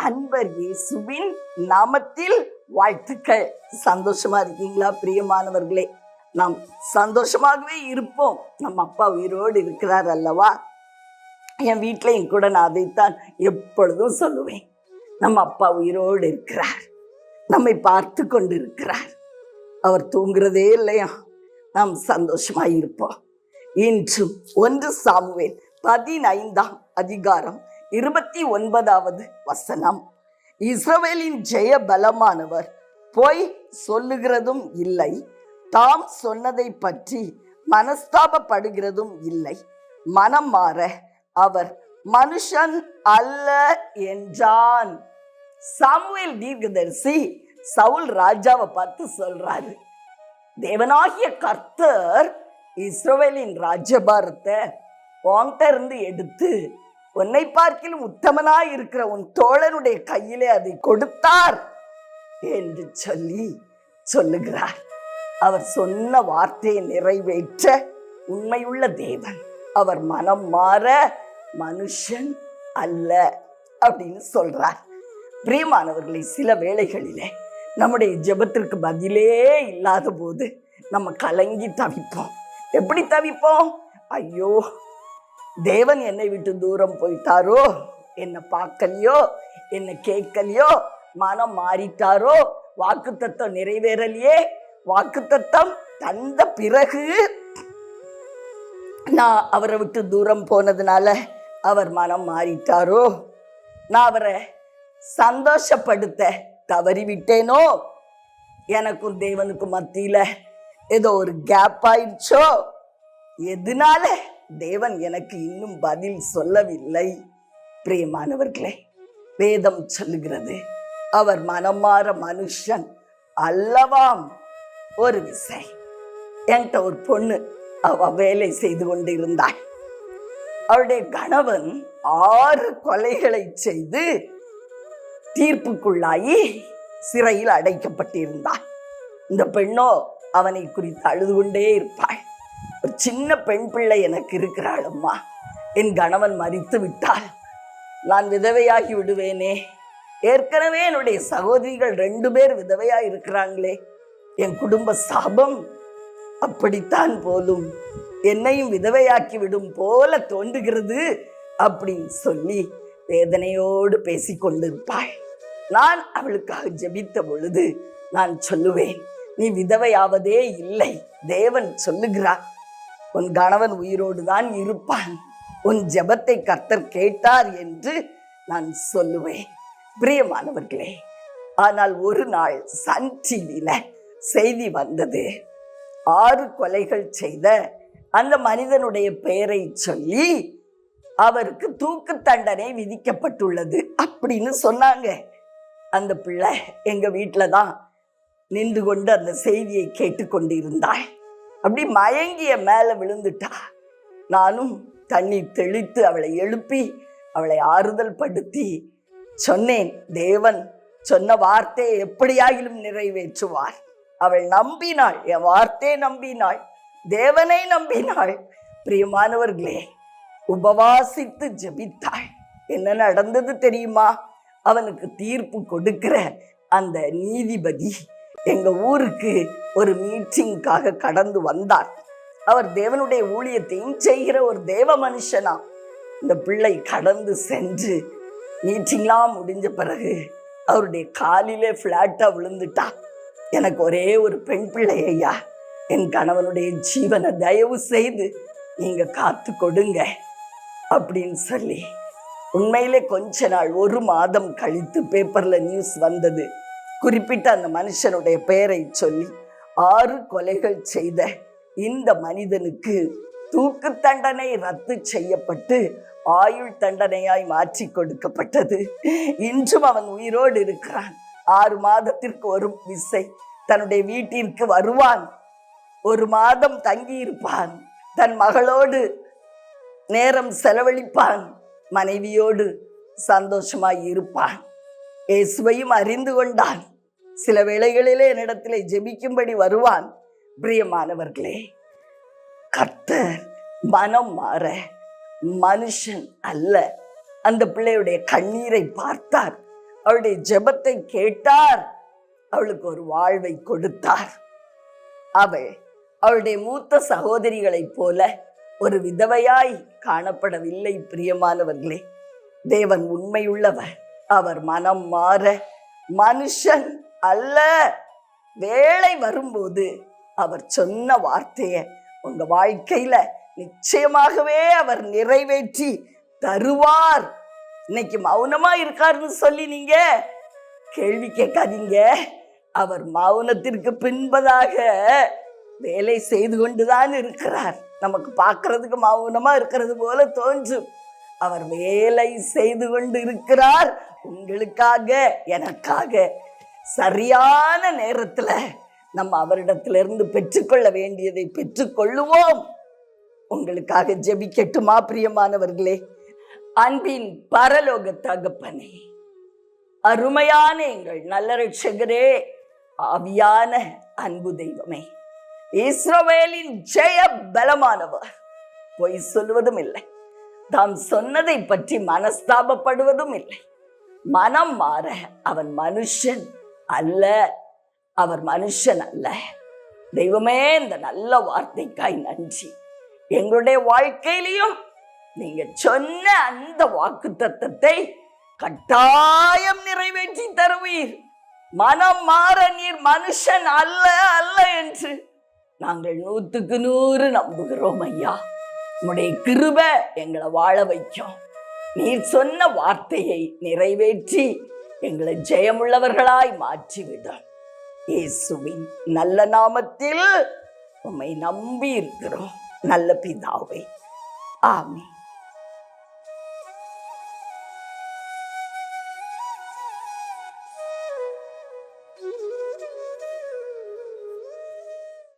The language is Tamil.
அன்பர் இயேசுவின் நாமத்தில் வாழ்த்துக்கள். சந்தோஷமா இருக்கீங்களா பிரியமானவர்களே? நாம் சந்தோஷமாகவே இருப்போம். நம்ம அப்பா உயிரோடு இருக்கிறார் அல்லவா? என் வீட்டிலையும் கூட நான் அதைத்தான் எப்பொழுதும் சொல்லுவேன். நம்ம அப்பா உயிரோடு இருக்கிறார், நம்மை பார்த்து கொண்டு இருக்கிறார். அவர் தூங்குறதே இல்லையா? நாம் சந்தோஷமா இருப்போம். இன்றும் 1 சாமுவேல் 15ஆம் அதிகாரம் 29வது வசனம். இஸ்ரவேலின் ஜெய பலமானவர் பொய் சொல்லுகிறதும் இல்லை, தாம் சொன்னதை பற்றி மனஸ்தாபப்படுகிறதும் இல்லை. மனம் மாற அவர் மனுஷன் அல்ல என்றான். சாமுவேல் தீர்க்கதரிசி சவுல் ராஜாவை பார்த்து சொல்றாரு, தேவனாகிய கர்த்தர் இஸ்ரவேலின் ராஜ்யபாரத்தை உன்கிட்ட இருந்து எடுத்து உன்னை பார்க்கிலும் உத்தமனாய் இருக்கிற உன் தோழனுடைய கையிலே அதை கொடுத்தார் என்று சொல்லுகிறார். அவர் சொன்ன வார்த்தையை நிறைவேற்ற உண்மையுள்ள தேவன். அவர் மனம் மாற மனுஷன் அல்ல அப்படின்னு சொல்றார். பிரியமானவர்களை, சில வேளைகளிலே நம்முடைய ஜெபத்திற்கு பதிலே இல்லாத போது நம்ம கலங்கி தவிப்போம். எப்படி தவிப்போம்? ஐயோ, தேவன் என்னை விட்டு தூரம் போயிட்டாரோ, என்னை பார்க்கலையோ, என்னை கேட்கலையோ, மனம் மாறிட்டாரோ, வாக்குத்தத்தம் நிறைவேறலையே, வாக்குத்தத்தம் தந்த பிறகு நான் அவரை விட்டு தூரம் போனதுனால அவர் மனம் மாறிட்டாரோ, நான் அவரை சந்தோஷப்படுத்த தவறிவிட்டேனோ, எனக்கும் தேவனுக்கும் மத்தியில ஏதோ ஒரு கேப் ஆயிடுச்சோ, எதனால தேவன் எனக்கு இன்னும் பதில் சொல்லவில்லை? பிரியமானவர்களே, வேதம் சொல்லுகிறது அவர் மனமாற மனுஷன் அல்லவாம். ஒரு விசை என்கிட்ட ஒரு பொண்ணு, அவ வேலை செய்து கொண்டிருந்தாள். அவருடைய கணவன் 6 கொலைகளை செய்து தீர்ப்புக்குள்ளாகி சிறையில் அடைக்கப்பட்டிருந்தாள். இந்த பெண்ணோ அவனை குறித்து அழுது கொண்டே இருப்பாள். ஒரு சின்ன பெண் பிள்ளை எனக்கு இருக்கிறாள் அம்மா, என் கணவன் மரித்து விட்டால் நான் விதவையாகி விடுவேனே, ஏற்கனவே என்னுடைய சகோதரிகள் 2 பேர் விதவையாய் இருக்கிறாங்களே, என் குடும்ப சாபம் அப்படித்தான் போலும், என்னையும் விதவையாக்கி விடும் போல தோன்றுகிறது அப்படின்னு சொல்லி வேதனையோடு பேசிக்கொண்டிருப்பாள். நான் அவளுக்காக ஜெபித்த பொழுது நான் சொல்லுவேன், நீ விதவையாவதே இல்லை, தேவன் சொல்லுகிறார் உன் கணவன் உயிரோடு தான் இருப்பான், உன் ஜெபத்தை கர்த்தர் கேட்டார் என்று நான் சொல்லுவேன். பிரியமானவர்களே, ஆனால் ஒரு நாள் சன் டிவியில செய்தி வந்தது. 6 கொலைகள் செய்த அந்த மனிதனுடைய பெயரை சொல்லி அவருக்கு தூக்கு தண்டனை விதிக்கப்பட்டுள்ளது அப்படின்னு சொன்னாங்க. அந்த பிள்ளை எங்க வீட்டில தான் நின்று கொண்டு அந்த செய்தியை கேட்டுக்கொண்டு இருந்தாள். அப்படி மயங்கிய மேல விழுந்துட்டா. நானும் தண்ணி தெளித்து அவளை எழுப்பி அவளை ஆறுதல் படுத்தி சொன்னேன், தேவன் சொன்ன வார்த்தையை எப்படியாகிலும் நிறைவேற்றுவார். அவள் நம்பினாள், என் வார்த்தையை நம்பினாள், தேவனை நம்பினாள். பிரியமானவர்களே, உபவாசித்து ஜெபித்தாள். என்ன நடந்தது தெரியுமா? அவனுக்கு தீர்ப்பு கொடுக்கிற அந்த நீதிபதி எங்க ஊருக்கு ஒரு மீட்டிங்காக கடந்து வந்தார். அவர் தேவனுடைய ஊழியத்தையும் செய்கிற ஒரு தேவ மனுஷனா. இந்த பிள்ளை கடந்து சென்று மீட்டிங்லாம் முடிஞ்ச பிறகு அவருடைய காலிலே பிளாட்டா விழுந்துட்டா. எனக்கு ஒரே ஒரு பெண் பிள்ளை ஐயா, என் கணவனுடைய ஜீவனை தயவு செய்து நீங்க காத்து கொடுங்க அப்படின்னு சொல்லி, உண்மையிலே கொஞ்ச நாள் 1 மாதம் கழித்து பேப்பர்ல நியூஸ் வந்தது. குறிப்பிட்ட அந்த மனுஷனுடைய பெயரை சொல்லி 6 கொலைகள் செய்த இந்த மனிதனுக்கு தூக்கு தண்டனை ரத்து செய்யப்பட்டு ஆயுள் தண்டனையாய் மாற்றி கொடுக்கப்பட்டது. இன்றும் அவன் உயிரோடு இருக்கிறான். 6 மாதத்திற்கு ஒரு விசை தன்னுடைய வீட்டிற்கு வருவான். 1 மாதம் தங்கி இருப்பான். தன் மகளோடு நேரம் செலவழிப்பான். மனைவியோடு சந்தோஷமாய் இருப்பான். இயேசுவையும் அறிந்து கொண்டான். சில வேளைகளிலே என்னிடத்திலே ஜெபிக்கும்படி வருவான். பிரியமானவர்களே, கர்த்தர் மனம் மாற மனுஷன் அல்ல. அந்த பிள்ளையுடைய கண்ணீரை பார்த்தார். அவளுடைய ஜெபத்தை கேட்டார். அவளுக்கு ஒரு வாழ்வை கொடுத்தார். அவளுடைய மூத்த சகோதரிகளைப் போல ஒரு விதவையாய் காணப்படவில்லை. பிரியமானவர்களே, தேவன் உண்மையுள்ளவர். அவர் மனம் மாற மனுஷன் அல்ல. வேளை வரும்போது அவர் சொன்ன வார்த்தையை உங்க வாழ்க்கையில நிச்சயமாகவே அவர் நிறைவேற்றி தருவார். இன்னைக்கு மௌனமா இருக்காருன்னு சொல்லி நீங்க கேள்வி கேட்காதீங்க. அவர் மௌனத்திற்கு பின்பதாக வேலை செய்து கொண்டுதான் இருக்கிறார். நமக்கு பார்க்கறதுக்கு மௌனமா இருக்கிறது போல தோன்றும். அவர் வேலை செய்து கொண்டு இருக்கிறார். உங்களுக்காக, எனக்காக சரியான நேரத்துல நம்ம அவரிடத்திலிருந்து பெற்றுக்கொள்ள வேண்டியதை பெற்றுக்கொள்ளுவோம். உங்களுக்காக ஜெபிக்கட்டுமா பிரியமானவர்களே? அன்பின் பரலோக தகப்பனே, அருமையான எங்கள் நல்ல இரட்சகரே, ஆவியான அன்பு தெய்வமே, இஸ்ரவேலின் ஜெய பலமானவர், பொய் சொல்வதும் இல்லை, தாம் சொன்னதை பற்றி மனஸ்தாபப்படுவதும் இல்லை. மனம் மாற அவன் மனுஷன் அல்ல. அவர் மனுஷன் அல்ல. தெய்வமே, இந்த நல்ல வார்த்தைக்காய் நன்றி. எங்களுடைய வாழ்க்கையிலையும் நீங்க சொன்ன அந்த வாக்குத்தத்தத்தை கட்டாயம் நிறைவேற்றி தருவீர். மனம் மாற நீர் மனுஷன் அல்ல அல்ல என்று நாங்கள் 100% நம்புகிறோம் ஐயா. உம்முடைய கிருபை எங்களை வாழ வைக்கும். நீர் சொன்ன வார்த்தையை நிறைவேற்றி எங்களை ஜெயமுள்ளவர்களாய் மாற்றிவிடும். இயேசுவின் நல்ல நாமத்தில் உம்மை நம்பி இருக்கிறோம் நல்ல பிதாவே. ஆமென்.